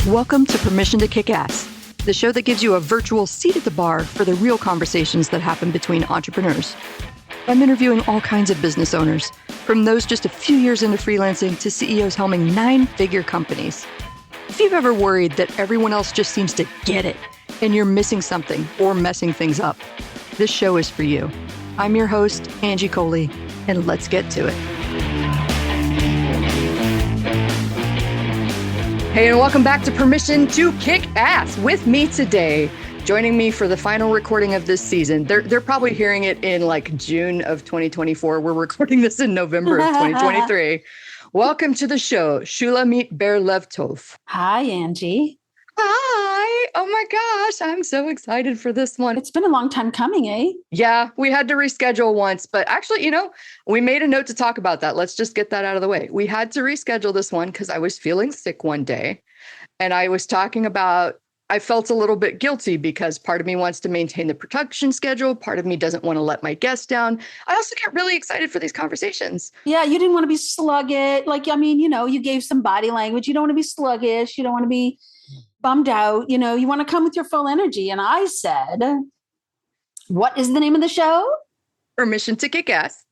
Welcome to Permission to Kick Ass, the show that gives you a virtual seat at the bar for the real conversations that happen between entrepreneurs. I'm interviewing all kinds of business owners, from those just a few years into freelancing to CEOs helming 9-figure companies. If you've ever worried that everyone else just seems to get it and you're missing something or messing things up, this show is for you. I'm your host, Angie Coley, and let's get to it. Hey, and welcome back to Permission to Kick Ass. With me today, joining me for the final recording of this season. They're probably hearing it in like June of 2024. We're recording this in November of 2023. Welcome to the show, Shulamit Ber Levtov. Hi, Angie. Hi. Oh my gosh, I'm so excited for this one. It's been a long time coming, eh? Yeah, we had to reschedule once, but actually, we made a note to talk about that. Let's just get that out of the way. We had to reschedule this one because I was feeling sick one day, and I was talking about, I felt a little bit guilty because part of me wants to maintain the production schedule. Part of me doesn't want to let my guests down. I also get really excited for these conversations. Yeah, you didn't want to be sluggish. You gave some body language. You don't want to be sluggish. You don't want to be bummed out. You want to come with your full energy. And I said, what is the name of the show? Permission to Kick Ass.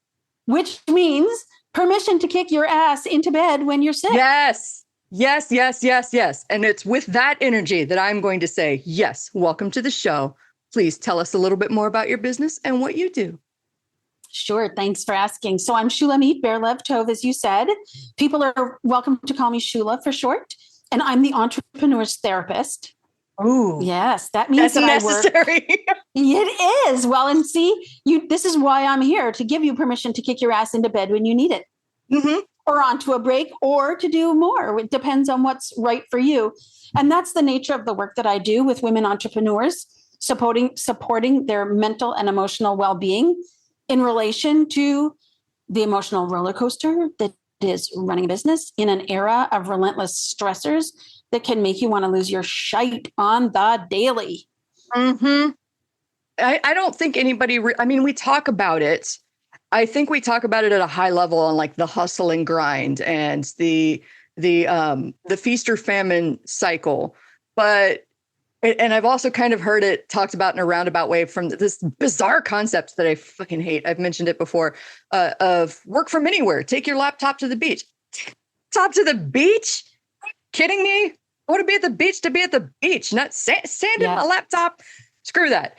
Which means permission to kick your ass into bed when you're sick. Yes. Yes. And it's with that energy that I'm going to say, yes, welcome to the show. Please tell us a little bit more about your business and what you do. Sure. Thanks for asking. So I'm Shulamit Ber Levtov, as you said. People are welcome to call me Shula for short. And I'm the entrepreneur's therapist. Oh, yes. That means that's necessary. It is. Well, and see, this is why I'm here, to give you permission to kick your ass into bed when you need it. Mm-hmm. Or onto a break, or to do more. It depends on what's right for you. And that's the nature of the work that I do with women entrepreneurs, supporting their mental and emotional well-being in relation to the emotional roller coaster that is running a business in an era of relentless stressors that can make you want to lose your shite on the daily. Mm-hmm. I don't think anybody, we talk about it. I think we talk about it at a high level on like the hustle and grind and the feast or famine cycle. And I've also kind of heard it talked about in a roundabout way from this bizarre concept that I fucking hate. I've mentioned it before, of work from anywhere. Take your laptop to the beach. Top to the beach? Kidding me? I want to be at the beach, not sand in my laptop. Screw that.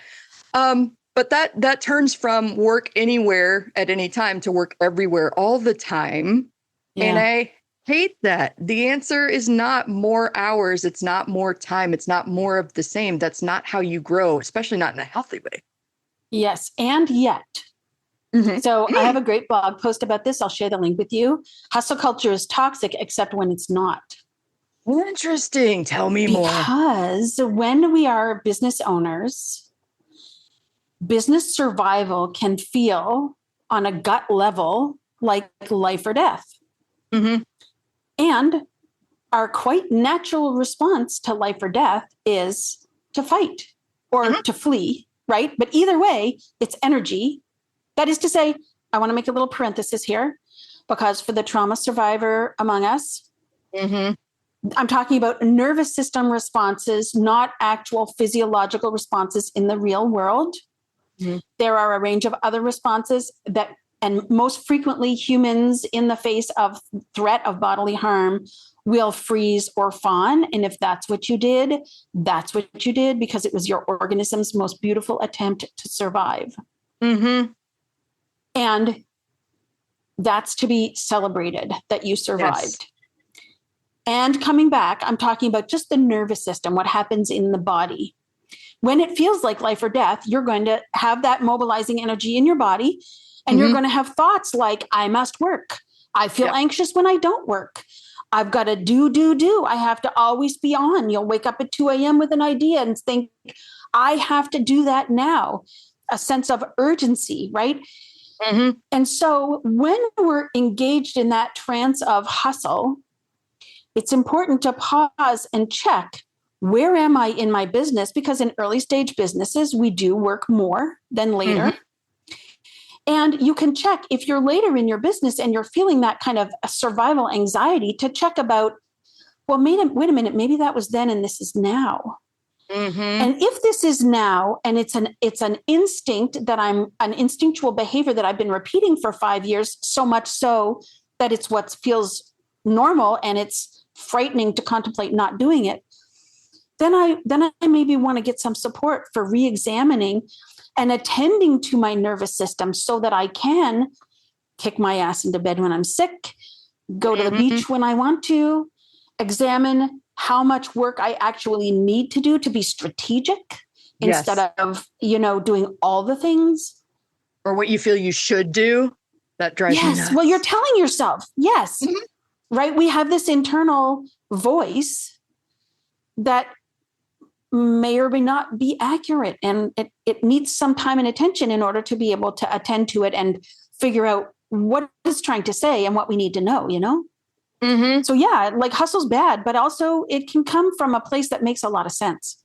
But that turns from work anywhere at any time to work everywhere all the time. Yeah. And I hate that. The answer is not more hours. It's not more time. It's not more of the same. That's not how you grow, especially not in a healthy way. Yes. And yet. Mm-hmm. So I have a great blog post about this. I'll share the link with you. Hustle culture is toxic, except when it's not. Interesting. Tell me more. Because when we are business owners, business survival can feel on a gut level like life or death. Mm-hmm. And our quite natural response to life or death is to fight or to flee, right? But either way, it's energy. That is to say, I want to make a little parenthesis here, because for the trauma survivor among us, I'm talking about nervous system responses, not actual physiological responses in the real world. Mm-hmm. There are a range of other responses and most frequently humans in the face of threat of bodily harm will freeze or fawn. And if that's what you did, that's what you did, because it was your organism's most beautiful attempt to survive. Mm-hmm. And that's to be celebrated, that you survived. Yes. And coming back, I'm talking about just the nervous system, what happens in the body. When it feels like life or death, you're going to have that mobilizing energy in your body. And you're going to have thoughts like, I must work. I feel anxious when I don't work. I've got to do. I have to always be on. You'll wake up at 2 a.m. with an idea and think, I have to do that now. A sense of urgency, right? Mm-hmm. And so when we're engaged in that trance of hustle, it's important to pause and check, where am I in my business? Because in early stage businesses, we do work more than later. Mm-hmm. And you can check if you're later in your business and you're feeling that kind of a survival anxiety, to check about, well, wait a minute, maybe that was then and this is now. Mm-hmm. And if this is now, and it's an instinct that an instinctual behavior that I've been repeating for 5 years, so much so that it's what feels normal and it's frightening to contemplate not doing it, then I maybe want to get some support for re-examining and attending to my nervous system so that I can kick my ass into bed when I'm sick, go to the beach when I want to, examine how much work I actually need to do to be strategic instead of, doing all the things. Or what you feel you should do. That drives me nuts. Well, you're telling yourself, yes, right? We have this internal voice that may or may not be accurate. And it needs some time and attention in order to be able to attend to it and figure out what it's trying to say and what we need to know, Mm-hmm. So yeah, like hustle's bad, but also it can come from a place that makes a lot of sense.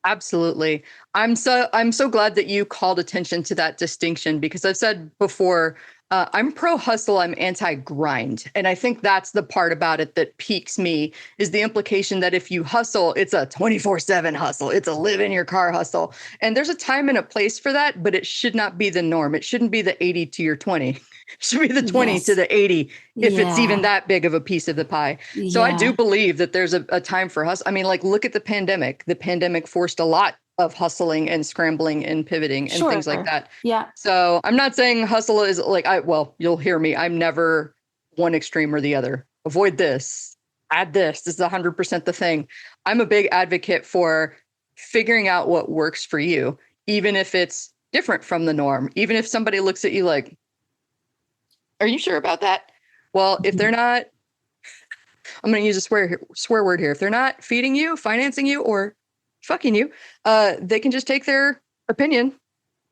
Absolutely. I'm so glad that you called attention to that distinction, because I've said before, I'm pro hustle, I'm anti grind. And I think that's the part about it that piques me, is the implication that if you hustle, it's a 24/7 hustle. It's a live in your car hustle. And there's a time and a place for that, but it should not be the norm. It shouldn't be the 80 to your 20. It should be the 20 to the 80, if it's even that big of a piece of the pie. So I do believe that there's a time for hustle. I mean, like, look at the pandemic. The pandemic forced a lot of hustling and scrambling and pivoting and things like that. Yeah. So I'm not saying hustle is like, you'll hear me. I'm never one extreme or the other. Avoid this, add this. This is 100% the thing. I'm a big advocate for figuring out what works for you, even if it's different from the norm. Even if somebody looks at you like, are you sure about that? Well, if they're not, I'm going to use a swear word here. If they're not feeding you, financing you, or fucking you, they can just take their opinion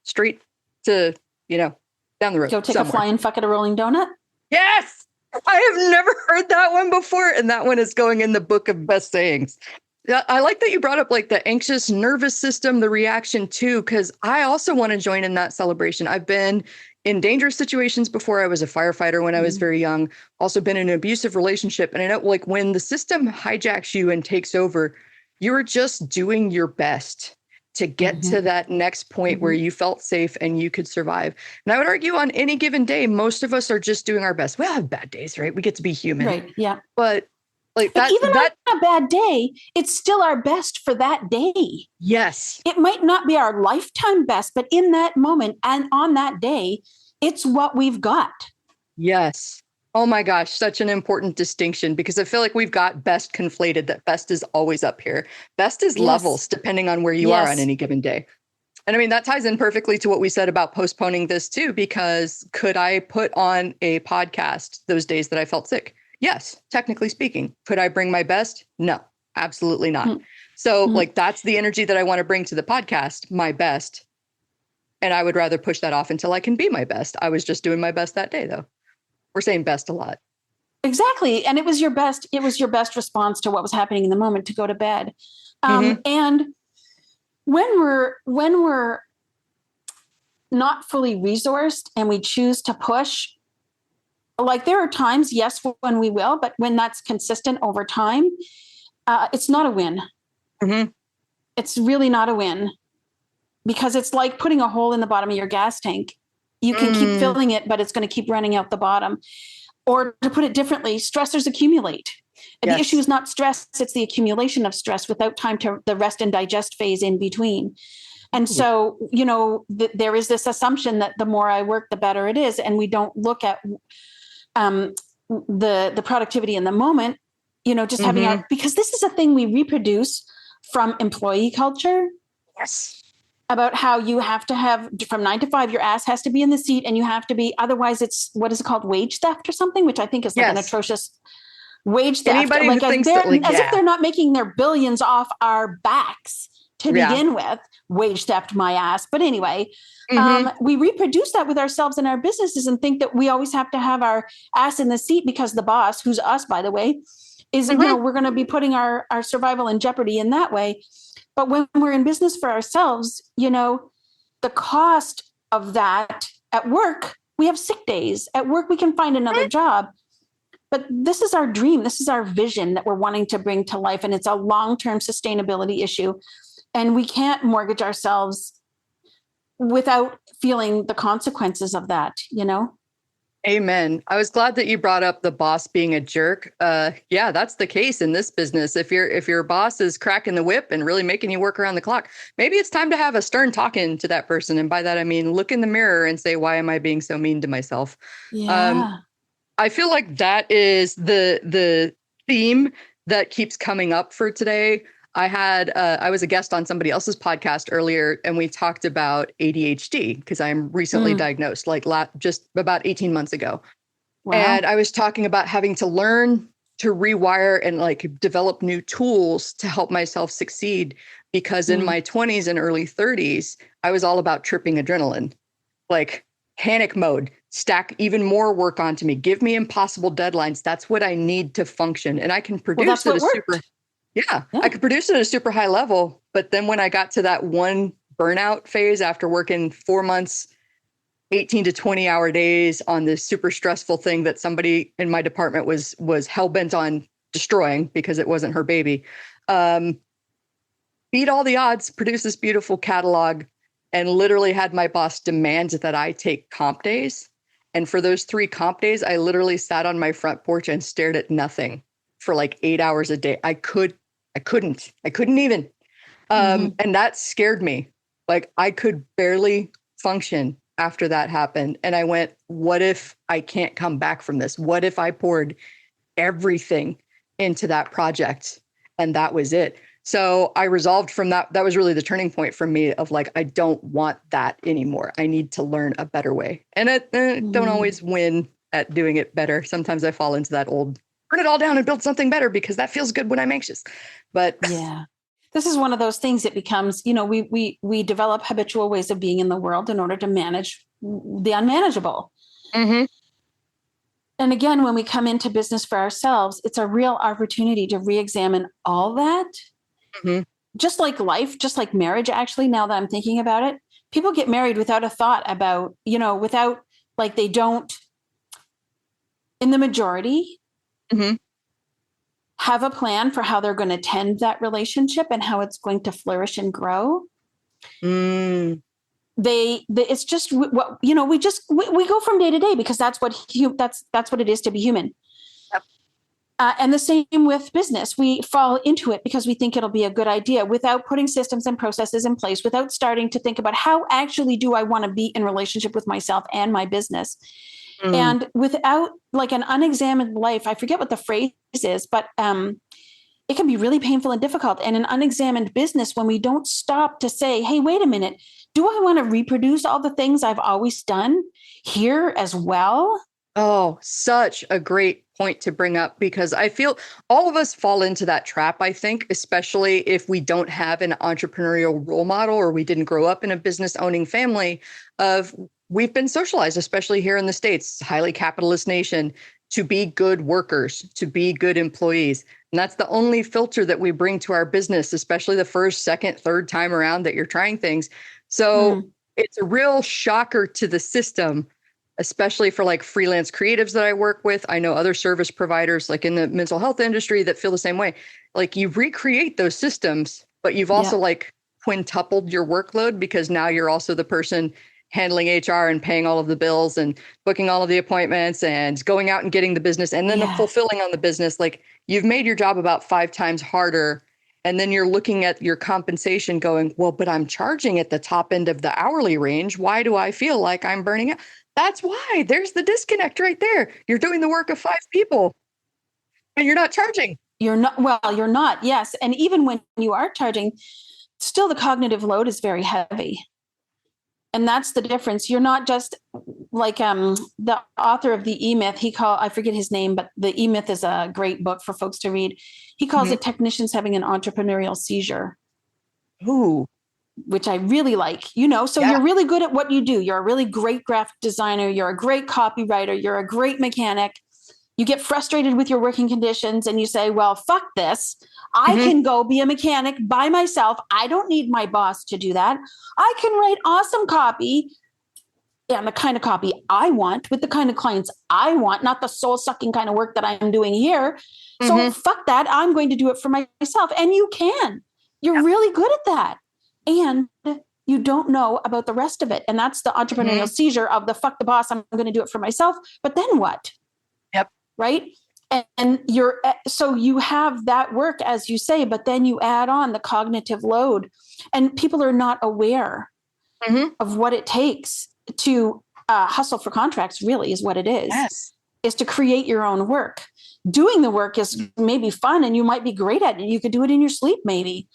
straight to, down the road. Go take somewhere. a flying fuck at a rolling donut. Yes. I have never heard that one before. And that one is going in the book of best sayings. I like that you brought up like the anxious nervous system, the reaction too, because I also want to join in that celebration. I've been in dangerous situations before. I was a firefighter when I was very young, also been in an abusive relationship. And I know, like, when the system hijacks you and takes over, you're just doing your best to get to that next point where you felt safe and you could survive. And I would argue on any given day, most of us are just doing our best. We all have bad days, right? We get to be human. Right. Yeah. But like but even on a bad day, it's still our best for that day. Yes. It might not be our lifetime best, but in that moment and on that day, it's what we've got. Yes. Oh my gosh, such an important distinction, because I feel like we've got best conflated, that best is always up here. Best is levels depending on where you are on any given day. And I mean, that ties in perfectly to what we said about postponing this too, because could I put on a podcast those days that I felt sick? Yes, technically speaking. Could I bring my best? No, absolutely not. So like, that's the energy that I want to bring to the podcast, my best. And I would rather push that off until I can be my best. I was just doing my best that day though. We're saying best a lot. Exactly. And it was your best response to what was happening in the moment to go to bed. And when we're not fully resourced and we choose to push, like, there are times, yes, when we will, but when that's consistent over time, it's not a win. It's really not a win, because it's like putting a hole in the bottom of your gas tank. You can keep filling it, but it's going to keep running out the bottom. Or to put it differently, stressors accumulate. The issue is not stress, it's the accumulation of stress without time to the rest and digest phase in between. And so, there is this assumption that the more I work, the better it is. And we don't look at the productivity in the moment, just having because this is a thing we reproduce from employee culture. Yes. About how you have to have from 9 to 5, your ass has to be in the seat, and you have to be, otherwise it's, what is it called? Wage theft or something, which I think is like an atrocious wage theft. Anybody like, who thinks as that, if they're not making their billions off our backs to begin with. Wage theft my ass. But anyway, we reproduce that with ourselves and our businesses and think that we always have to have our ass in the seat because the boss, who's us, by the way, is, we're going to be putting our survival in jeopardy in that way. But when we're in business for ourselves, the cost of that at work, we have sick days. At work, we can find another job. But this is our dream. This is our vision that we're wanting to bring to life. And it's a long-term sustainability issue. And we can't mortgage ourselves without feeling the consequences of that, you know? Amen. I was glad that you brought up the boss being a jerk. Yeah, that's the case in this business. If your boss is cracking the whip and really making you work around the clock, maybe it's time to have a stern talking to that person. And by that, I mean, look in the mirror and say, why am I being so mean to myself? Yeah. I feel like that is the theme that keeps coming up for today. I was a guest on somebody else's podcast earlier, and we talked about ADHD because I'm recently diagnosed, like just about 18 months ago. Wow. And I was talking about having to learn to rewire and like develop new tools to help myself succeed, because in my 20s and early 30s, I was all about tripping adrenaline, like panic mode, stack even more work onto me, give me impossible deadlines. That's what I need to function. And I can produce at a super, I could produce it at a super high level. But then when I got to that one burnout phase after working 4 months, 18 to 20 hour days on this super stressful thing that somebody in my department was hell bent on destroying because it wasn't her baby. Beat all the odds, produce this beautiful catalog, and literally had my boss demand that I take comp days. And for those 3 comp days, I literally sat on my front porch and stared at nothing for like 8 hours a day. I couldn't even. And that scared me. Like I could barely function after that happened. And I went, what if I can't come back from this? What if I poured everything into that project and that was it? So I resolved from that. That was really the turning point for me of like, I don't want that anymore. I need to learn a better way. And I don't always win at doing it better. Sometimes I fall into that old, burn it all down and build something better because that feels good when I'm anxious. But yeah, this is one of those things that becomes, you know, we develop habitual ways of being in the world in order to manage the unmanageable. And again, when we come into business for ourselves, it's a real opportunity to re-examine all that. Just like life, just like marriage, actually, now that I'm thinking about it, people get married without a thought about, you know, without like they don't, in the majority, have a plan for how they're going to tend that relationship and how it's going to flourish and grow. It's just what, you know, we go from day to day because that's what it is to be human. And the same with business. We fall into it because we think it'll be a good idea without putting systems and processes in place, without starting to think about how actually do I want to be in relationship with myself and my business. And without like an unexamined life, I forget what the phrase is, but it can be really painful and difficult. And an unexamined business, when we don't stop to say, hey, wait a minute, do I want to reproduce all the things I've always done here as well? Oh, such a great point to bring up, because I feel all of us fall into that trap, I think, especially if we don't have an entrepreneurial role model or we didn't grow up in a business owning family of we've been socialized, especially here in the States, highly capitalist nation, to be good workers, to be good employees. And that's the only filter that we bring to our business, especially the first, second, third time around that you're trying things. So it's a real shocker to the system, especially for like freelance creatives that I work with. I know other service providers like in the mental health industry that feel the same way. Like you recreate those systems, but you've also like quintupled your workload because now you're also the person handling HR and paying all of the bills and booking all of the appointments and going out and getting the business and then fulfilling on the business. Like you've made your job about 5 times harder. And then you're looking at your compensation going, well, but I'm charging at the top end of the hourly range. Why do I feel like I'm burning out? That's why. There's the disconnect right there. You're doing the work of 5 people and you're not charging. You're not. Yes. And even when you are charging, still the cognitive load is very heavy. And that's the difference. You're not just like the author of the E-Myth. I forget his name, but the E-Myth is a great book for folks to read. He calls it technicians having an entrepreneurial seizure. Ooh. Which I really like, you know, so you're really good at what you do. You're a really great graphic designer. You're a great copywriter. You're a great mechanic. You get frustrated with your working conditions and you say, well, fuck this. I can go be a mechanic by myself. I don't need my boss to do that. I can write awesome copy and the kind of copy I want with the kind of clients I want, not the soul sucking kind of work that I'm doing here. So fuck that. I'm going to do it for myself. And you can. You're really good at that. And you don't know about the rest of it. And that's the entrepreneurial seizure of the fuck the boss. I'm going to do it for myself. But then what? Yep. Right. And so you have that work, as you say, but then you add on the cognitive load, and people are not aware of what it takes to hustle for contracts. Really is what it is. Yes. Is to create your own work. Doing the work is maybe fun and you might be great at it. You could do it in your sleep maybe.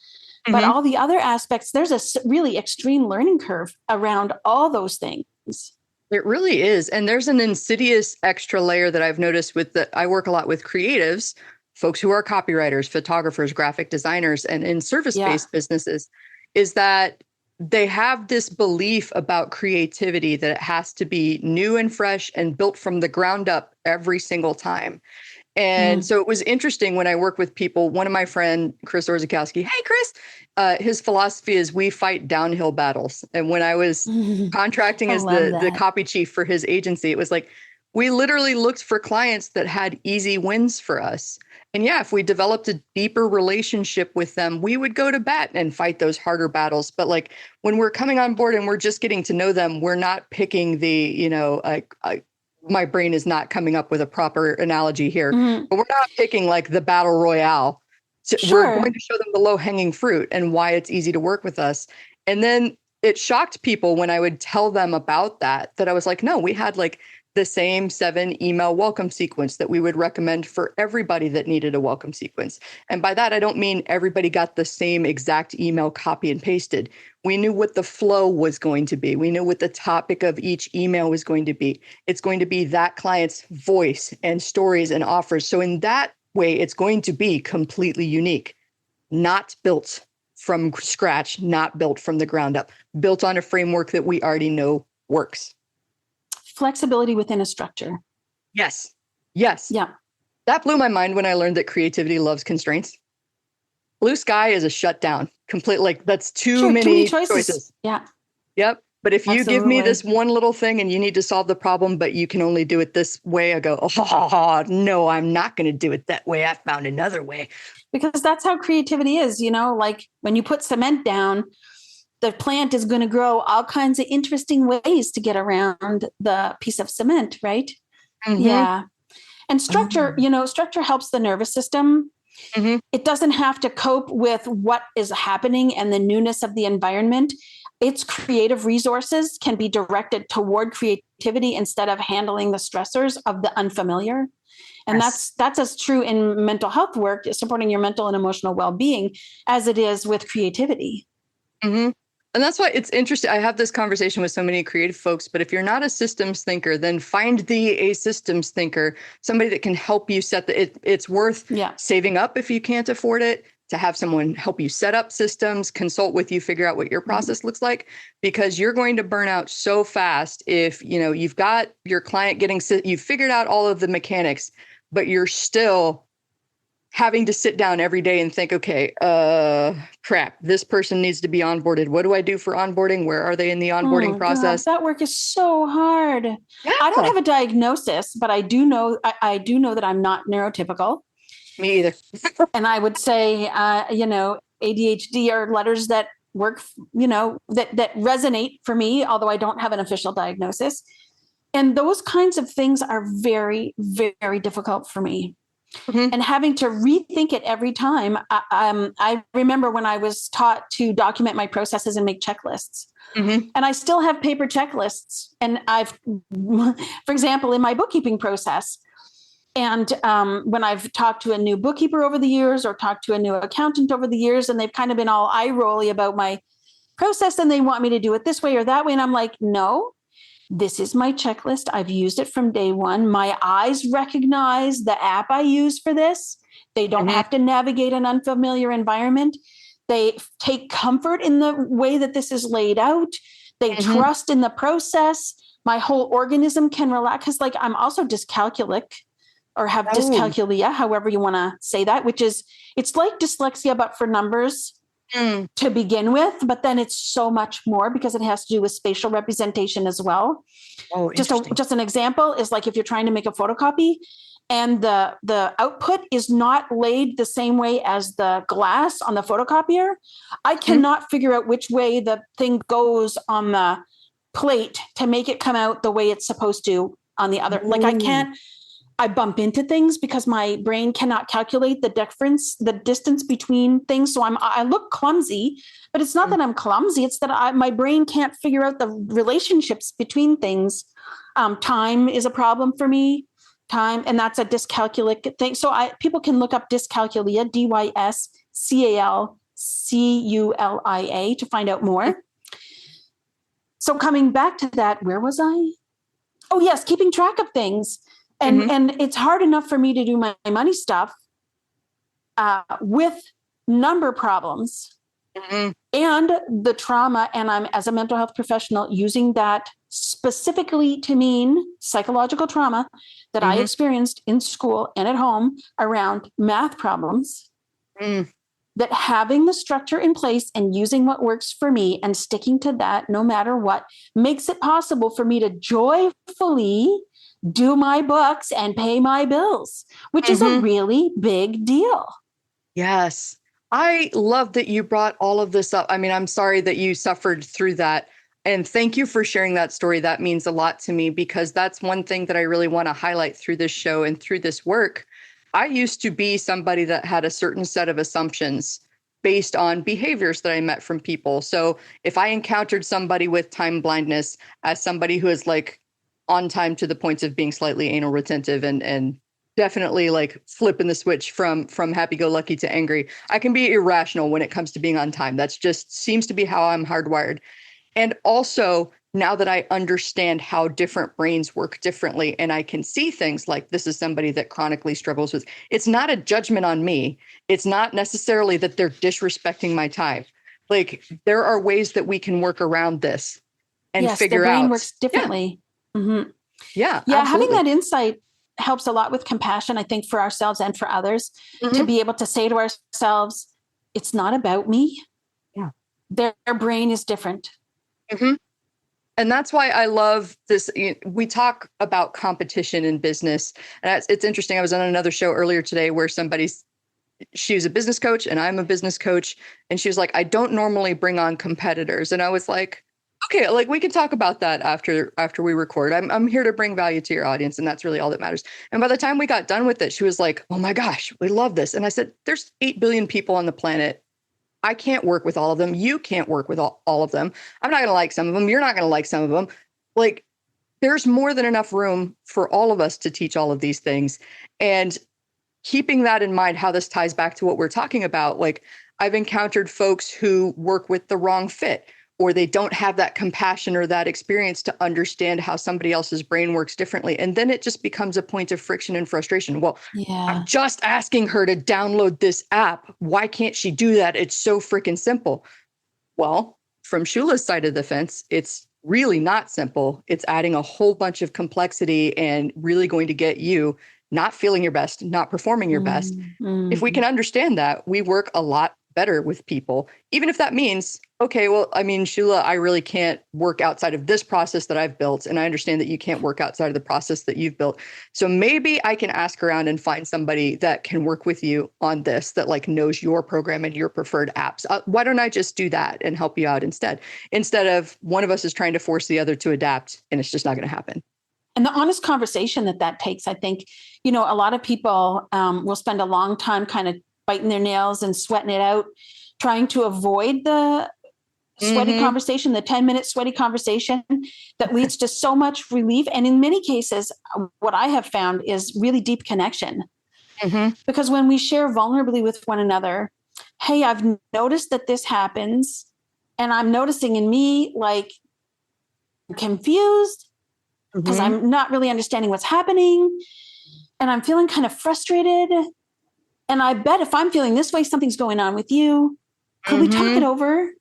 But all the other aspects, there's a really extreme learning curve around all those things. It really is. And there's an insidious extra layer that I've noticed I work a lot with creatives, folks who are copywriters, photographers, graphic designers, and in service-based businesses, is that they have this belief about creativity that it has to be new and fresh and built from the ground up every single time. And so it was interesting when I work with people. One of my friend, Chris Orzakowski, hey, Chris, his philosophy is we fight downhill battles. And when I was contracting as the copy chief for his agency, it was like, we literally looked for clients that had easy wins for us. And yeah, if we developed a deeper relationship with them, we would go to bat and fight those harder battles. But like when we're coming on board and we're just getting to know them, we're not picking my brain is not coming up with a proper analogy here, but we're not picking like the battle royale. So we're going to show them the low hanging fruit and why it's easy to work with us. And then it shocked people when I would tell them about that I was like, no, we had like the same 7 email welcome sequence that we would recommend for everybody that needed a welcome sequence. And by that, I don't mean everybody got the same exact email copy and pasted. We knew what the flow was going to be. We knew what the topic of each email was going to be. It's going to be that client's voice and stories and offers. So in that way, it's going to be completely unique, not built from scratch, not built from the ground up, built on a framework that we already know works. Flexibility within a structure. Yes. Yeah. That blew my mind when I learned that creativity loves constraints. Blue sky is a shutdown. Complete, like that's too many choices. Yeah. Yep. But if you give me this one little thing and you need to solve the problem, but you can only do it this way, I go, no, I'm not going to do it that way. I found another way. Because that's how creativity is, like when you put cement down, the plant is going to grow all kinds of interesting ways to get around the piece of cement, right? Yeah. And structure, structure helps the nervous system. It doesn't have to cope with what is happening and the newness of the environment. Its creative resources can be directed toward creativity instead of handling the stressors of the unfamiliar. And that's as true in mental health work, supporting your mental and emotional well-being, as it is with creativity. And that's why it's interesting. I have this conversation with so many creative folks, but if you're not a systems thinker, then find a systems thinker, somebody that can help you set it's worth saving up if you can't afford it, to have someone help you set up systems, consult with you, figure out what your process looks like, because you're going to burn out so fast if, you've got your client you've figured out all of the mechanics, but you're still having to sit down every day and think, okay, crap, this person needs to be onboarded. What do I do for onboarding? Where are they in the onboarding process? God, that work is so hard. Yeah. I don't have a diagnosis, but I do know that I'm not neurotypical. Me either. And I would say, ADHD are letters that work, that resonate for me, although I don't have an official diagnosis. And those kinds of things are very, very difficult for me. And having to rethink it every time. I remember when I was taught to document my processes and make checklists. And I still have paper checklists. And for example, in my bookkeeping process, and when I've talked to a new bookkeeper over the years or talked to a new accountant over the years, and they've kind of been all eye-rolly about my process and they want me to do it this way or that way. And I'm like, no. This is my checklist. I've used it from day one. My eyes recognize the app I use for this. They don't have to navigate an unfamiliar environment. They take comfort in the way that this is laid out. They trust in the process. My whole organism can relax. Because I'm also dyscalculic or have dyscalculia, however you want to say that, which is, it's like dyslexia, but for numbers. Mm. to begin with, but then it's so much more because it has to do with spatial representation as well. Oh, interesting. Just an example is like if you're trying to make a photocopy and the output is not laid the same way as the glass on the photocopier, I cannot figure out which way the thing goes on the plate to make it come out the way it's supposed to on the other. Like I bump into things because my brain cannot calculate the distance between things. So I look clumsy, but it's not that I'm clumsy. It's that my brain can't figure out the relationships between things. Time is a problem for me. Time, and that's a dyscalculic thing. So people can look up dyscalculia, dyscalculia, to find out more. So coming back to that, where was I? Oh yes, keeping track of things. And it's hard enough for me to do my money stuff with number problems and the trauma. And I'm, as a mental health professional, using that specifically to mean psychological trauma that I experienced in school and at home around math problems. That having the structure in place and using what works for me and sticking to that no matter what makes it possible for me to joyfully do my books and pay my bills, which is a really big deal. Yes. I love that you brought all of this up. I mean, I'm sorry that you suffered through that. And thank you for sharing that story. That means a lot to me because that's one thing that I really want to highlight through this show and through this work. I used to be somebody that had a certain set of assumptions based on behaviors that I met from people. So if I encountered somebody with time blindness as somebody who is like on time to the points of being slightly anal retentive and definitely like flipping the switch from happy-go-lucky to angry, I can be irrational when it comes to being on time. That's just seems to be how I'm hardwired. And also, now that I understand how different brains work differently and I can see things like this is somebody that chronically struggles with, it's not a judgment on me. It's not necessarily that they're disrespecting my time. Like there are ways that we can work around this and figure the brain out. works differently. Yeah, yeah. absolutely. Having that insight helps a lot with compassion, I think, for ourselves and for others to be able to say to ourselves, it's not about me. Yeah. Their brain is different. And that's why I love this. We talk about competition in business. And it's interesting. I was on another show earlier today where she was a business coach and I'm a business coach. And she was like, I don't normally bring on competitors. And I was like, okay, like we can talk about that after we record. I'm here to bring value to your audience. And that's really all that matters. And by the time we got done with it, she was like, oh my gosh, we love this. And I said, there's 8 billion people on the planet. I can't work with all of them. You can't work with all of them. I'm not going to like some of them. You're not going to like some of them. Like there's more than enough room for all of us to teach all of these things. And keeping that in mind, how this ties back to what we're talking about, like I've encountered folks who work with the wrong fit, or they don't have that compassion or that experience to understand how somebody else's brain works differently. And then it just becomes a point of friction and frustration. Well, I'm just asking her to download this app. Why can't she do that? It's so freaking simple. Well, from Shula's side of the fence, it's really not simple. It's adding a whole bunch of complexity and really going to get you not feeling your best, not performing your best. If we can understand that, we work a lot better with people, even if that means, okay, well, I mean, Shula, I really can't work outside of this process that I've built. And I understand that you can't work outside of the process that you've built. So maybe I can ask around and find somebody that can work with you on this, that like knows your program and your preferred apps. Why don't I just do that and help you out instead of one of us is trying to force the other to adapt and it's just not going to happen. And the honest conversation that takes, I think, a lot of people will spend a long time kind of biting their nails and sweating it out, trying to avoid the sweaty conversation, the 10-minute sweaty conversation that leads to so much relief. And in many cases, what I have found is really deep connection. Because when we share vulnerably with one another, hey, I've noticed that this happens, and I'm noticing in me, like, I'm confused because I'm not really understanding what's happening, and I'm feeling kind of frustrated. And I bet if I'm feeling this way, something's going on with you. Could we talk it over?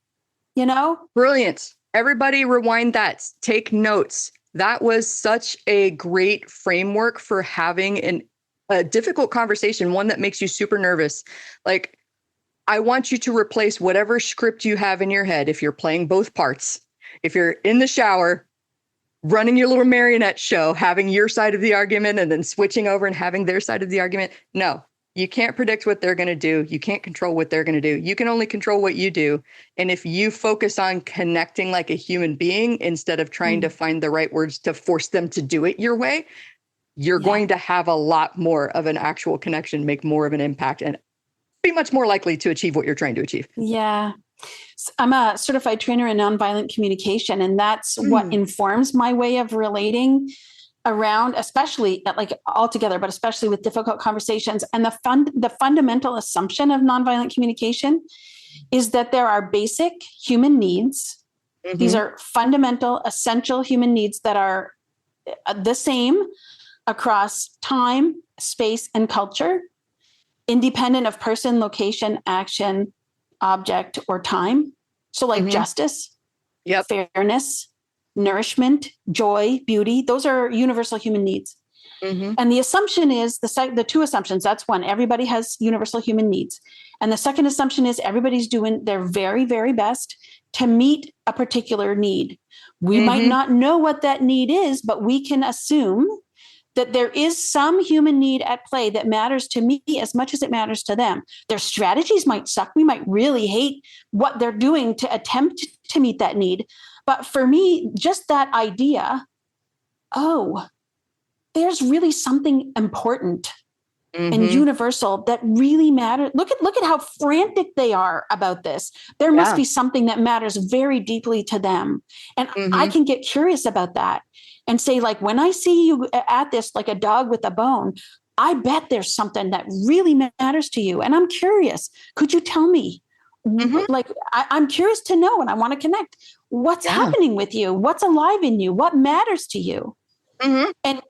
Brilliant. Everybody rewind that. Take notes. That was such a great framework for having a difficult conversation, one that makes you super nervous. Like, I want you to replace whatever script you have in your head. If you're playing both parts, if you're in the shower, running your little marionette show, having your side of the argument and then switching over and having their side of the argument. No, you can't predict what they're going to do. You can't control what they're going to do. You can only control what you do. And if you focus on connecting like a human being instead of trying to find the right words to force them to do it your way, you're going to have a lot more of an actual connection, make more of an impact, and be much more likely to achieve what you're trying to achieve. Yeah. I'm a certified trainer in nonviolent communication, and that's what informs my way of relating around, especially like altogether, but especially with difficult conversations. And the fundamental assumption of nonviolent communication is that there are basic human needs. These are fundamental, essential human needs that are the same across time, space, and culture, independent of person, location, action, object, or time. So like justice, fairness, nourishment, joy, beauty, those are universal human needs. And the assumption is the two assumptions. That's one, everybody has universal human needs. And the second assumption is everybody's doing their very, very best to meet a particular need. We might not know what that need is, but we can assume that there is some human need at play that matters to me as much as it matters to them. Their strategies might suck. We might really hate what they're doing to attempt to meet that need. But for me, just that idea, there's really something important and universal that really matters. Look at how frantic they are about this. There must be something that matters very deeply to them. And I can get curious about that and say, like, when I see you at this, like a dog with a bone, I bet there's something that really matters to you. And I'm curious. Could you tell me? Like, I'm curious to know, and I want to connect. What's happening with you? What's alive in you? What matters to you? And,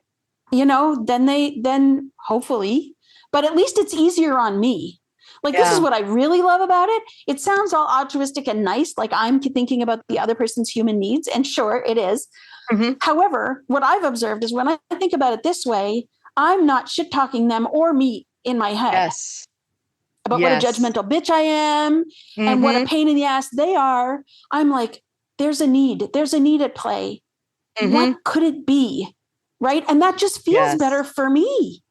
then hopefully, but at least it's easier on me. Like, this is what I really love about it. It sounds all altruistic and nice, like I'm thinking about the other person's human needs. And sure, it is. However, what I've observed is when I think about it this way, I'm not shit talking them or me in my head about what a judgmental bitch I am and what a pain in the ass they are. I'm like, there's a need at play. What could it be? Right. And that just feels better for me.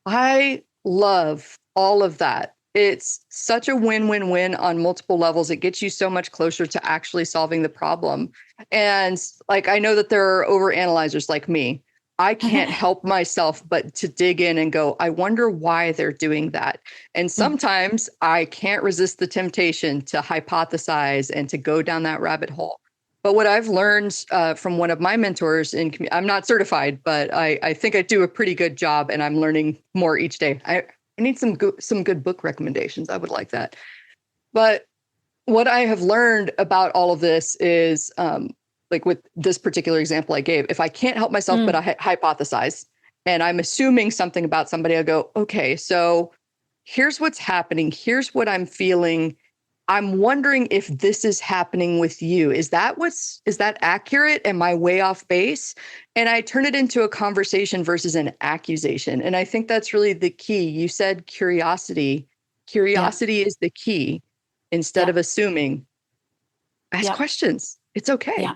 I love all of that. It's such a win-win-win on multiple levels. It gets you so much closer to actually solving the problem. And like, I know that there are overanalyzers like me. I can't help myself but to dig in and go, I wonder why they're doing that. And sometimes I can't resist the temptation to hypothesize and to go down that rabbit hole. But what I've learned from one of my mentors I'm not certified, but I think I do a pretty good job, and I'm learning more each day. I need some good book recommendations. I would like that. But what I have learned about all of this is, like with this particular example I gave, if I can't help myself, but I hypothesize, and I'm assuming something about somebody, I go, okay, so here's what's happening. Here's what I'm feeling. I'm wondering if this is happening with you. Is that accurate? Am I way off base? And I turn it into a conversation versus an accusation. And I think that's really the key. You said curiosity. Curiosity is the key. Instead of assuming, ask questions. It's okay.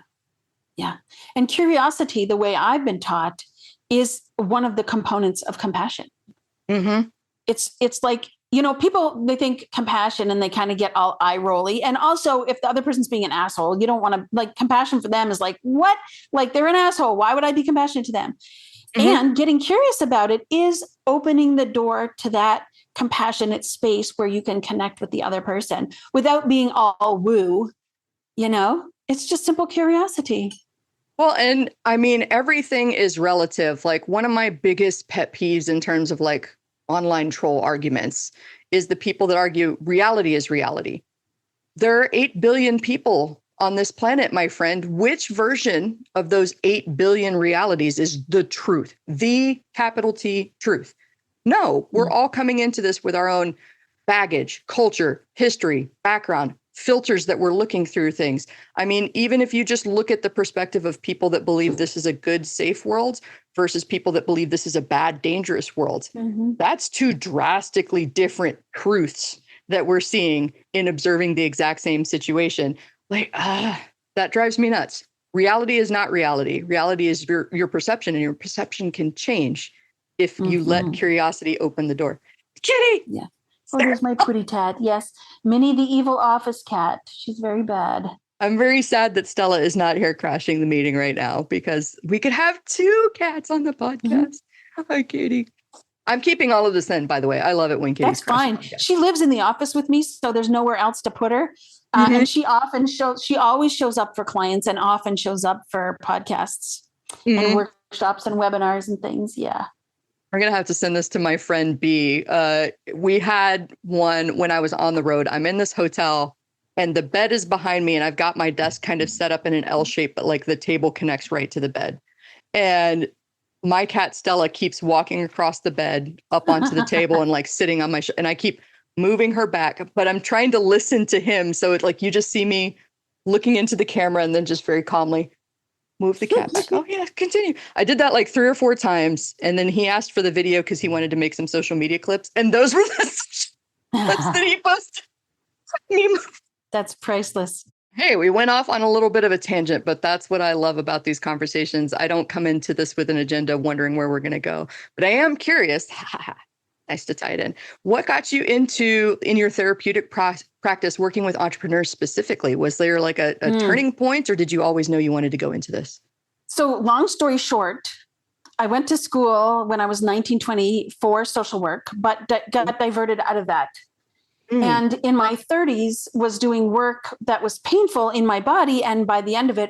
Yeah. And curiosity, the way I've been taught, is one of the components of compassion. It's like, people, they think compassion and they kind of get all eye rolly. And also, if the other person's being an asshole, you don't want to, like, compassion for them is like, what? Like, they're an asshole. Why would I be compassionate to them? And getting curious about it is opening the door to that compassionate space where you can connect with the other person without being all woo. It's just simple curiosity. Well, and I mean, everything is relative. Like, one of my biggest pet peeves in terms of like online troll arguments is the people that argue reality is reality. There are 8 billion people on this planet, my friend. Which version of those 8 billion realities is the truth? The capital T truth? No, we're all coming into this with our own baggage, culture, history, background, filters that we're looking through things. I mean, even if you just look at the perspective of people that believe this is a good, safe world versus people that believe this is a bad, dangerous world, that's two drastically different truths that we're seeing in observing the exact same situation. Like, that drives me nuts. Reality is not reality. Reality is your perception, and your perception can change if you let curiosity open the door. Kitty! Yeah. Oh, there's my pretty cat. Yes. Minnie, the evil office cat. She's very bad. I'm very sad that Stella is not here crashing the meeting right now, because we could have 2 cats on the podcast. Hi, Katie. I'm keeping all of this in, by the way. I love it when Katie. That's fine. She lives in the office with me, so there's nowhere else to put her. And she always shows up for clients and often shows up for podcasts and workshops and webinars and things. Yeah. We're going to have to send this to my friend B. We had one when I was on the road. I'm in this hotel and the bed is behind me, and I've got my desk kind of set up in an L shape, but like the table connects right to the bed. And my cat Stella keeps walking across the bed up onto the table and like sitting on my and I keep moving her back, but I'm trying to listen to him. So it's like you just see me looking into the camera and then just very calmly move the cat back. Oh yeah, continue. I did that like 3 or 4 times, and then he asked for the video because he wanted to make some social media clips, and those were the clips that he posted. That's priceless. Hey, we went off on a little bit of a tangent, but that's what I love about these conversations. I don't come into this with an agenda wondering where we're going to go, but I am curious. Nice to tie it in. What got you in your therapeutic practice working with entrepreneurs specifically? Was there like a turning point, or did you always know you wanted to go into this? So long story short, I went to school when I was 19, 20 for social work, but got diverted out of that. And in my 30s was doing work that was painful in my body. And by the end of it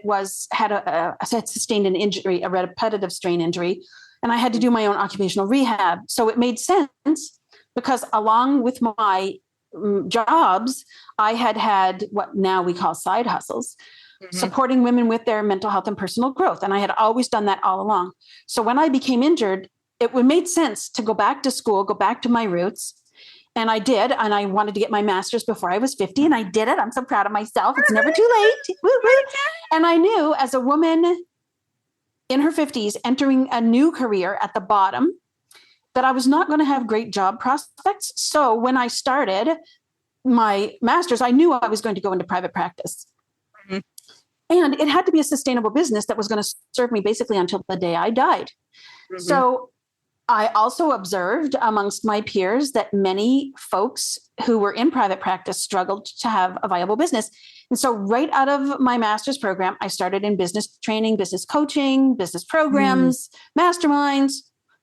had sustained an injury, a repetitive strain injury. And I had to do my own occupational rehab. So it made sense because along with my jobs, I had what now we call side hustles, supporting women with their mental health and personal growth. And I had always done that all along. So when I became injured, it made sense to go back to school, go back to my roots. And I did. And I wanted to get my master's before I was 50. And I did it. I'm so proud of myself. It's never too late. Woo-woo. And I knew as a woman in her 50s entering a new career at the bottom that I was not going to have great job prospects. So when I started my master's, I knew I was going to go into private practice. And it had to be a sustainable business that was going to serve me basically until the day I died. So I also observed amongst my peers that many folks who were in private practice struggled to have a viable business. And so right out of my master's program, I started in business training, business coaching, business programs, masterminds,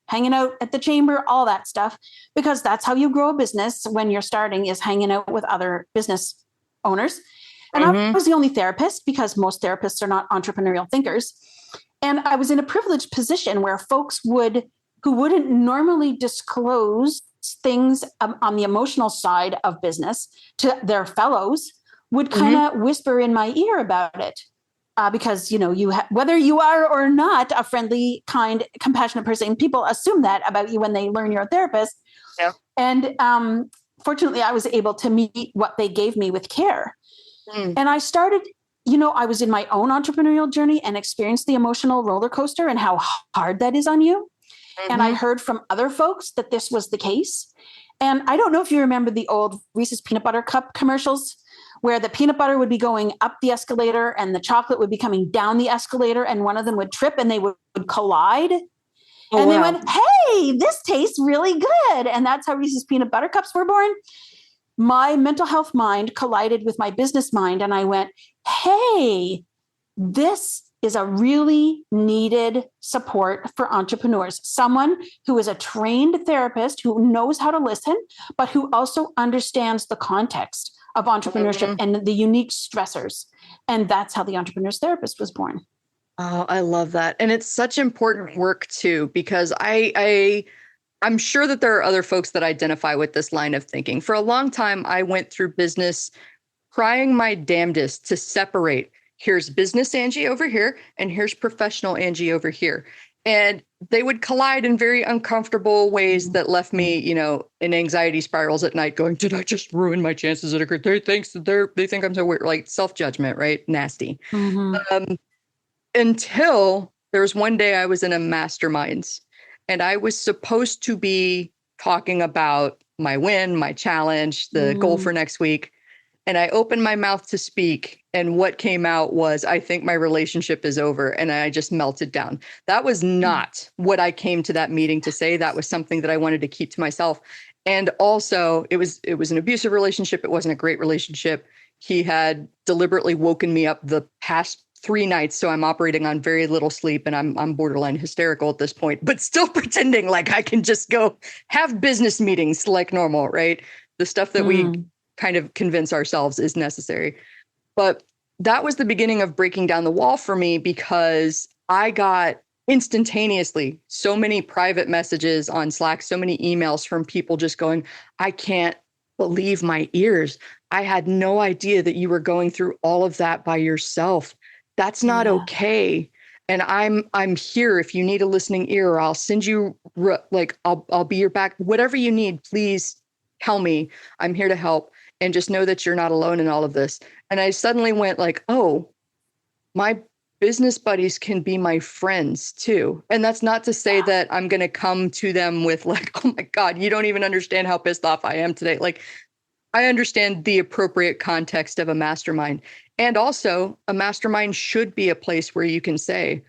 hanging out at the chamber, all that stuff, because that's how you grow a business when you're starting, is hanging out with other business owners. And I was the only therapist because most therapists are not entrepreneurial thinkers. And I was in a privileged position where folks who wouldn't normally disclose things on the emotional side of business to their fellows would kind of whisper in my ear about it. Because, whether you are or not a friendly, kind, compassionate person, people assume that about you when they learn you're a therapist. Yeah. And fortunately, I was able to meet what they gave me with care. And I started, I was in my own entrepreneurial journey and experienced the emotional roller coaster and how hard that is on you. And I heard from other folks that this was the case. And I don't know if you remember the old Reese's peanut butter cup commercials where the peanut butter would be going up the escalator and the chocolate would be coming down the escalator, and one of them would trip and they would collide. They went, hey, this tastes really good. And that's how Reese's peanut butter cups were born. My mental health mind collided with my business mind. And I went, hey, this is a really needed support for entrepreneurs. Someone who is a trained therapist who knows how to listen, but who also understands the context of entrepreneurship and the unique stressors. And that's how the Entrepreneur's Therapist was born. Oh, I love that. And it's such important work too, because I'm sure that there are other folks that identify with this line of thinking. For a long time, I went through business trying my damnedest to separate. Here's business Angie over here, and here's professional Angie over here. And they would collide in very uncomfortable ways that left me, in anxiety spirals at night going, did I just ruin my chances at a career? They think I'm so weird, like self-judgment, right? Nasty. Until there was one day I was in a masterminds and I was supposed to be talking about my win, my challenge, the goal for next week. And I opened my mouth to speak. And what came out was, I think my relationship is over. And I just melted down. That was not what I came to that meeting to say. That was something that I wanted to keep to myself. And also it was an abusive relationship. It wasn't a great relationship. He had deliberately woken me up the past 3 nights. So I'm operating on very little sleep, and I'm borderline hysterical at this point, but still pretending like I can just go have business meetings like normal, right? The stuff that we kind of convince ourselves is necessary. But that was the beginning of breaking down the wall for me, because I got instantaneously so many private messages on Slack, so many emails from people just going, I can't believe my ears. I had no idea that you were going through all of that by yourself. That's not okay. And I'm here if you need a listening ear, or I'll send you I'll be your back, whatever you need, please tell me. I'm here to help. And just know that you're not alone in all of this. And I suddenly went like, oh, my business buddies can be my friends too. And that's not to say that I'm going to come to them with like, oh my God, you don't even understand how pissed off I am today. Like, I understand the appropriate context of a mastermind. And also, a mastermind should be a place where you can say,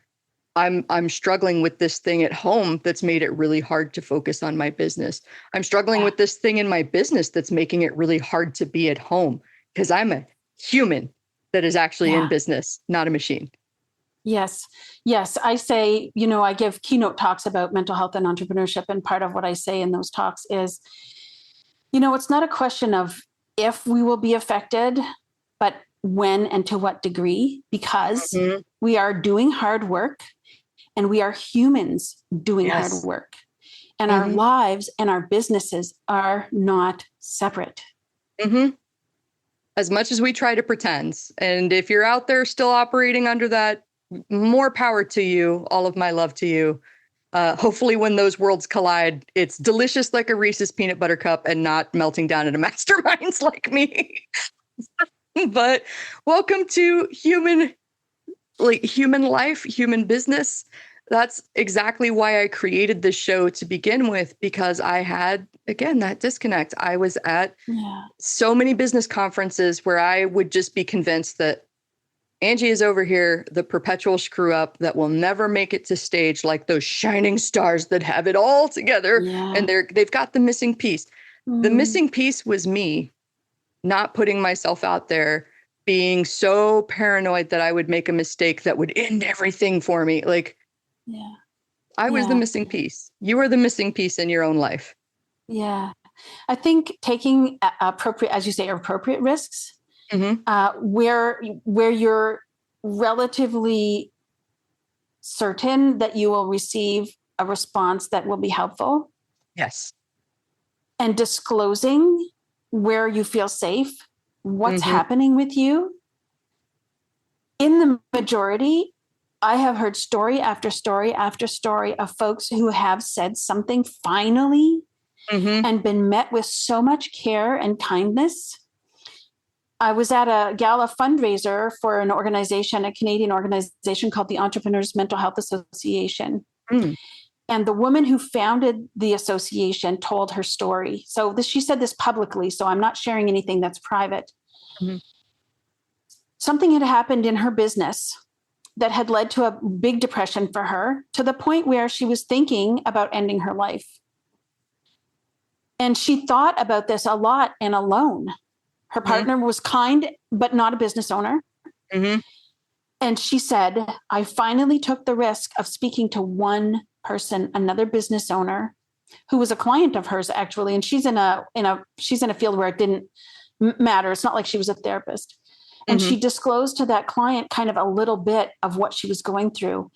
I'm struggling with this thing at home that's made it really hard to focus on my business. I'm struggling with this thing in my business that's making it really hard to be at home, because I'm a human that is actually in business, not a machine. Yes. Yes. I say, I give keynote talks about mental health and entrepreneurship. And part of what I say in those talks is, it's not a question of if we will be affected, but when and to what degree, because we are doing hard work. And we are humans doing hard work. And our lives and our businesses are not separate. As much as we try to pretend. And if you're out there still operating under that, more power to you. All of my love to you. Hopefully when those worlds collide, it's delicious like a Reese's peanut butter cup and not melting down into masterminds like me. But welcome to human life, human business. That's exactly why I created this show to begin with, because I had, again, that disconnect. I was at so many business conferences where I would just be convinced that Angie is over here, the perpetual screw up that will never make it to stage, like those shining stars that have it all together. And they've got the missing piece. The missing piece was me not putting myself out there, being so paranoid that I would make a mistake that would end everything for me. Like, I was the missing piece. You were the missing piece in your own life. Yeah. I think taking appropriate, as you say, appropriate risks, where you're relatively certain that you will receive a response that will be helpful. Yes. And disclosing where you feel safe, what's happening with you. In the majority, I have heard story after story after story of folks who have said something finally and been met with so much care and kindness. I was at a gala fundraiser for an organization, a Canadian organization called the Entrepreneurs Mental Health Association. And the woman who founded the association told her story. So she said this publicly, so I'm not sharing anything that's private. Something had happened in her business that had led to a big depression for her, to the point where she was thinking about ending her life. And she thought about this a lot and alone. Her partner was kind, but not a business owner. And she said, I finally took the risk of speaking to one person, another business owner, who was a client of hers, actually. And she's in a field where it didn't matter. It's not like she was a therapist. And she disclosed to that client kind of a little bit of what she was going through.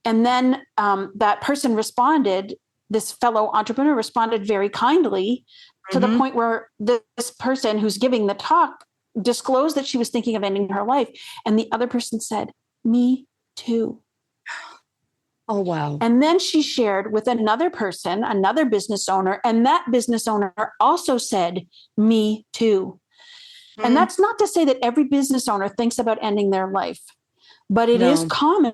And then that person responded, this fellow entrepreneur responded very kindly to the point where this person who's giving the talk disclosed that she was thinking of ending her life. And the other person said, me too. Oh, wow. And then she shared with another person, another business owner, and that business owner also said, me too. And that's not to say that every business owner thinks about ending their life, but it is common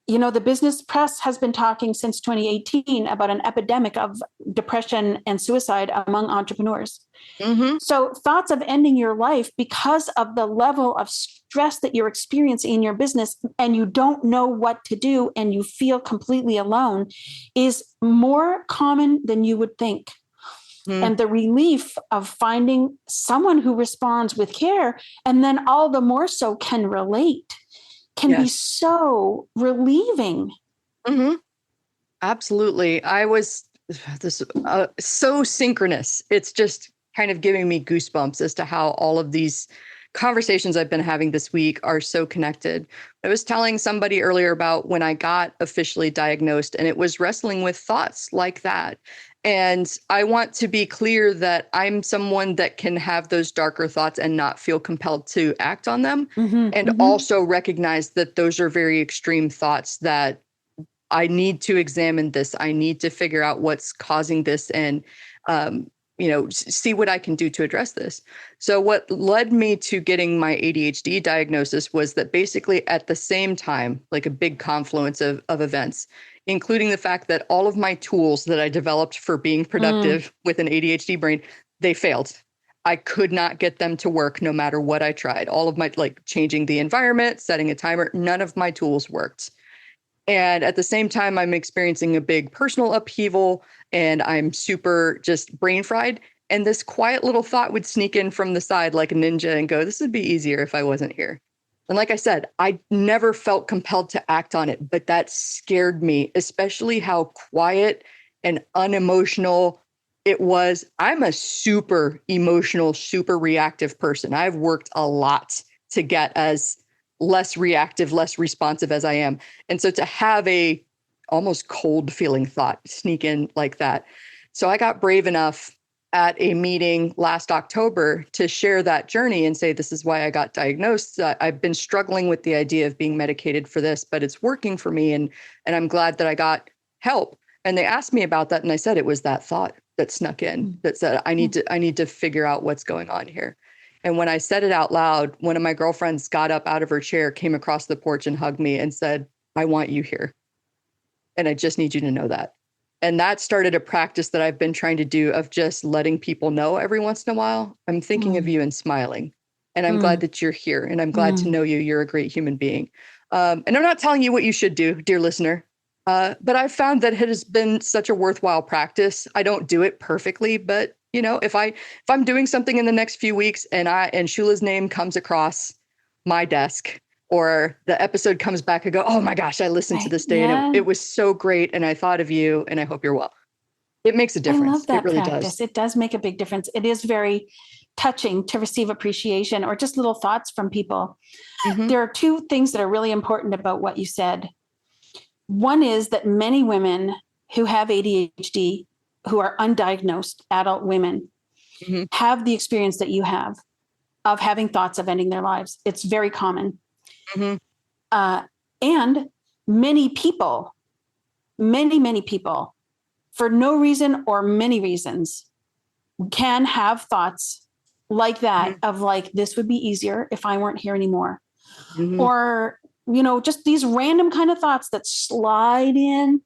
The business press has been talking since 2018 about an epidemic of depression and suicide among entrepreneurs. Mm-hmm. So thoughts of ending your life because of the level of stress that you're experiencing in your business, and you don't know what to do and you feel completely alone, is more common than you would think. Mm. And the relief of finding someone who responds with care, and then all the more so can relate, can be so relieving. Mm-hmm. Absolutely. I was so synchronous. It's just kind of giving me goosebumps as to how all of these conversations I've been having this week are so connected. I was telling somebody earlier about when I got officially diagnosed, and it was wrestling with thoughts like that. And I want to be clear that I'm someone that can have those darker thoughts and not feel compelled to act on them. And also recognize that those are very extreme thoughts that I need to examine this. I need to figure out what's causing this and, see what I can do to address this. So what led me to getting my ADHD diagnosis was that basically at the same time, like a big confluence of events, including the fact that all of my tools that I developed for being productive with an ADHD brain, they failed. I could not get them to work no matter what I tried. All of my, like changing the environment, setting a timer, none of my tools worked. And at the same time, I'm experiencing a big personal upheaval and I'm super just brain fried. And this quiet little thought would sneak in from the side like a ninja and go, this would be easier if I wasn't here. And like I said, I never felt compelled to act on it, but that scared me, especially how quiet and unemotional it was. I'm a super emotional, super reactive person. I've worked a lot to get as less reactive, less responsive as I am. And so to have a almost cold feeling thought sneak in like that. So I got brave enough at a meeting last October to share that journey and say, this is why I got diagnosed. I've been struggling with the idea of being medicated for this, but it's working for me. And I'm glad that I got help. And they asked me about that. And I said, it was that thought that snuck in that said, I need to figure out what's going on here. And when I said it out loud, one of my girlfriends got up out of her chair, came across the porch and hugged me and said, I want you here. And I just need you to know that. And that started a practice that I've been trying to do of just letting people know every once in a while, I'm thinking of you and smiling. And I'm glad that you're here. And I'm glad to know you. You're a great human being. And I'm not telling you what you should do, dear listener. But I've found that it has been such a worthwhile practice. I don't do it perfectly, but if I'm doing something in the next few weeks and Shula's name comes across my desk or the episode comes back, I go, oh my gosh, I listened to this day and it was so great. And I thought of you and I hope you're well. It makes a difference. I love that it really practice. does. It does make a big difference. It is very touching to receive appreciation or just little thoughts from people. There are two things that are really important about what you said. One is that many women who have ADHD, who are undiagnosed adult women, have the experience that you have of having thoughts of ending their lives. It's very common. And many people, many people, for no reason or many reasons, can have thoughts like that of like, this would be easier if I weren't here anymore. Or, just these random kind of thoughts that slide in,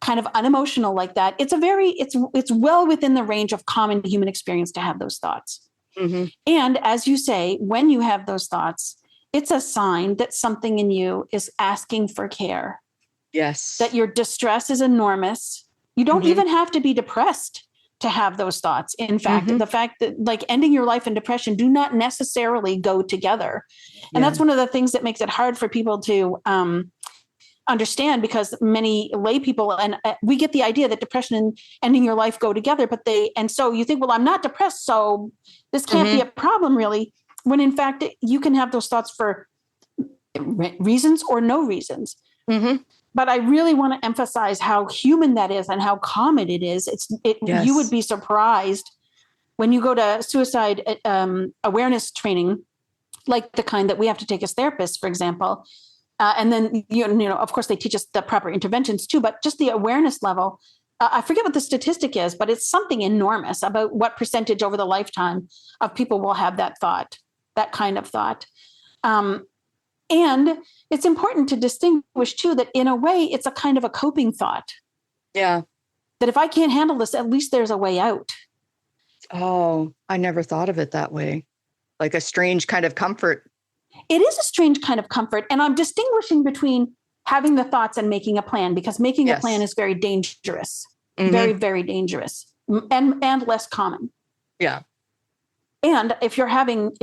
kind of unemotional like that. It's well within the range of common human experience to have those thoughts. And as you say, when you have those thoughts, it's a sign that something in you is asking for care. Yes. That your distress is enormous. You don't even have to be depressed to have those thoughts. In fact, the fact that like ending your life and depression do not necessarily go together. And that's one of the things that makes it hard for people to understand, because many lay people, and we get the idea that depression and ending your life go together, and so you think, well, I'm not depressed, so this can't be a problem really, when in fact you can have those thoughts for reasons or no reasons. But I really want to emphasize how human that is and how common it is. You would be surprised when you go to suicide awareness training, like the kind that we have to take as therapists, for example. And then, of course, they teach us the proper interventions too, but just the awareness level. I forget what the statistic is, but it's something enormous about what percentage over the lifetime of people will have that thought, that kind of thought. And it's important to distinguish too, that in a way, it's a kind of a coping thought. Yeah. That if I can't handle this, at least there's a way out. Oh, I never thought of it that way. Like a strange kind of comfort. It is a strange kind of comfort. And I'm distinguishing between having the thoughts and making a plan, because making a plan is very dangerous, very, very dangerous, and less common. Yeah. And if you're having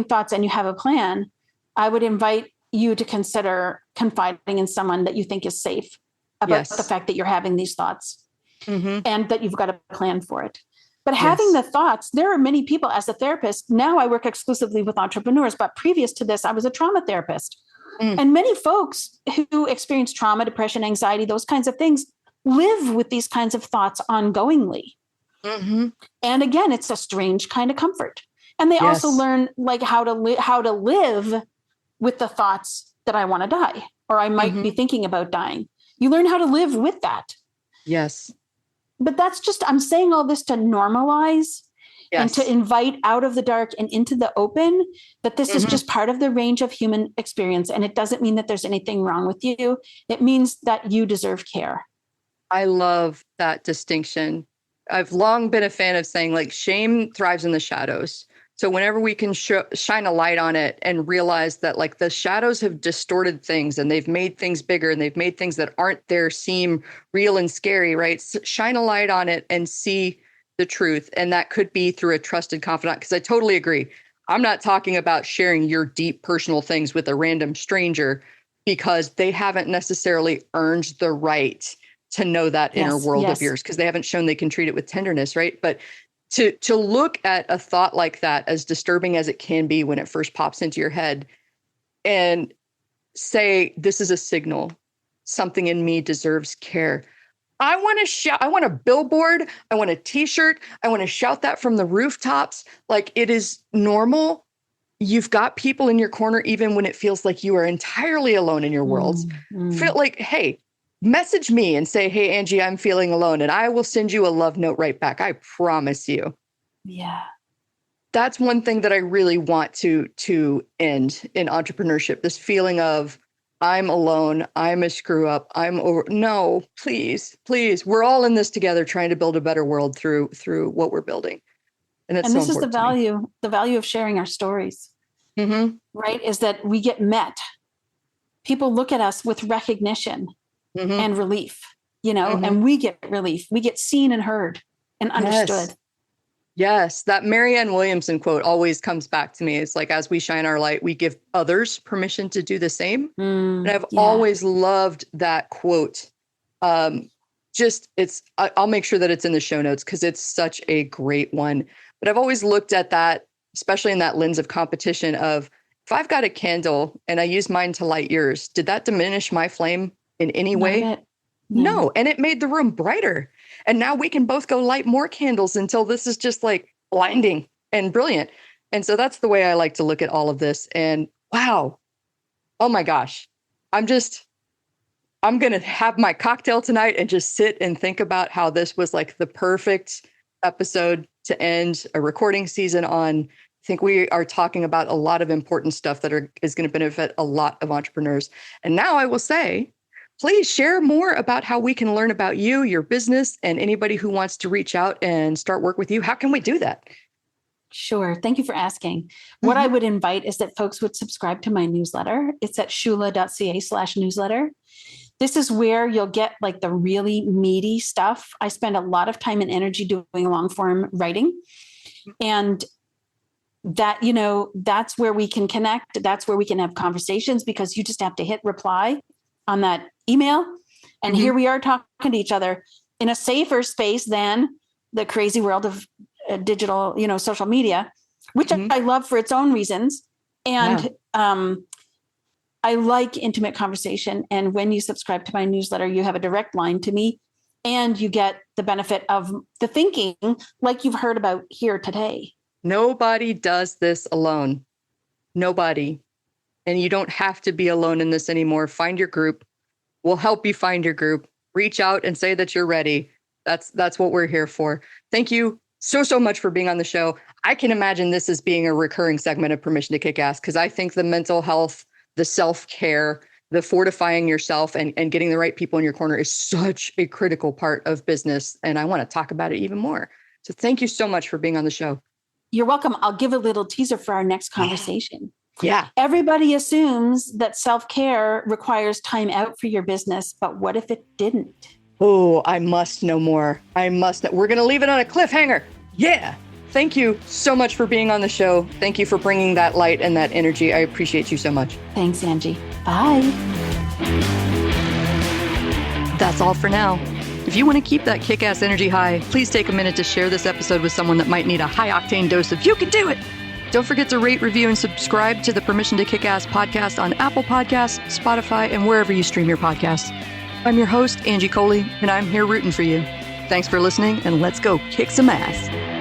thoughts and you have a plan, I would invite you to consider confiding in someone that you think is safe about the fact that you're having these thoughts and that you've got a plan for it. But having the thoughts, there are many people as a therapist. Now I work exclusively with entrepreneurs, but previous to this, I was a trauma therapist. And many folks who experience trauma, depression, anxiety, those kinds of things live with these kinds of thoughts ongoingly. And again, it's a strange kind of comfort. And they also learn like how to live with the thoughts that I want to die, or I might be thinking about dying. You learn how to live with that. Yes. But that's just, I'm saying all this to normalize and to invite out of the dark and into the open, that this is just part of the range of human experience. And it doesn't mean that there's anything wrong with you. It means that you deserve care. I love that distinction. I've long been a fan of saying like shame thrives in the shadows. So whenever we can shine a light on it and realize that like the shadows have distorted things and they've made things bigger and they've made things that aren't there seem real and scary, right? So shine a light on it and see the truth. And that could be through a trusted confidant, because I totally agree. I'm not talking about sharing your deep personal things with a random stranger because they haven't necessarily earned the right to know that inner world of yours, because they haven't shown they can treat it with tenderness, right? But to look at a thought like that, as disturbing as it can be when it first pops into your head, and say, this is a signal, something in me deserves care. I want to shout, I want a billboard, I want a t-shirt, I want to shout that from the rooftops. Like, it is normal. You've got people in your corner, even when it feels like you are entirely alone in your world. Feel like, hey, message me and say, hey, Angie, I'm feeling alone. And I will send you a love note right back. I promise you. Yeah. That's one thing that I really want to end in entrepreneurship. This feeling of I'm alone. I'm a screw up. I'm over. No, please. We're all in this together, trying to build a better world through what we're building. And it's this is the value of sharing our stories, right? Is that we get met. People look at us with recognition and relief, and we get relief. We get seen and heard and understood. Yes. That Marianne Williamson quote always comes back to me. It's like, as we shine our light, we give others permission to do the same. And I've always loved that quote. I'll make sure that it's in the show notes because it's such a great one. But I've always looked at that, especially in that lens of competition of, if I've got a candle and I use mine to light yours, did that diminish my flame in any way? No. And it made the room brighter. And now we can both go light more candles until this is just like blinding and brilliant. And so that's the way I like to look at all of this. And wow, oh my gosh, I'm going to have my cocktail tonight and just sit and think about how this was like the perfect episode to end a recording season on. I think we are talking about a lot of important stuff that is going to benefit a lot of entrepreneurs. And now I will say, please share more about how we can learn about you, your business, and anybody who wants to reach out and start work with you. How can we do that? Sure. Thank you for asking. What I would invite is that folks would subscribe to my newsletter. It's at shula.ca/newsletter. This is where you'll get like the really meaty stuff. I spend a lot of time and energy doing long form writing. And that, that's where we can connect. That's where we can have conversations, because you just have to hit reply on that email. And here we are talking to each other in a safer space than the crazy world of digital, social media, which I love for its own reasons. And I like intimate conversation. And when you subscribe to my newsletter, you have a direct line to me and you get the benefit of the thinking like you've heard about here today. Nobody does this alone. Nobody. And you don't have to be alone in this anymore. Find your group. We'll help you find your group. Reach out and say that you're ready. That's what we're here for. Thank you so much for being on the show. I can imagine this as being a recurring segment of Permission to Kick Ass, because I think the mental health the self-care, the fortifying yourself and getting the right people in your corner is such a critical part of business. And I want to talk about it even more. So thank you so much for being on the show. You're welcome. I'll give a little teaser for our next conversation. Yeah. Everybody assumes that self-care requires time out for your business, but what if it didn't? Oh, I must know more. We're going to leave it on a cliffhanger. Yeah. Thank you so much for being on the show. Thank you for bringing that light and that energy. I appreciate you so much. Thanks, Angie. Bye. That's all for now. If you want to keep that kick-ass energy high, please take a minute to share this episode with someone that might need a high-octane dose of "you can do it." Don't forget to rate, review, and subscribe to the Permission to Kick-Ass podcast on Apple Podcasts, Spotify, and wherever you stream your podcasts. I'm your host, Angie Coley, and I'm here rooting for you. Thanks for listening, and let's go kick some ass.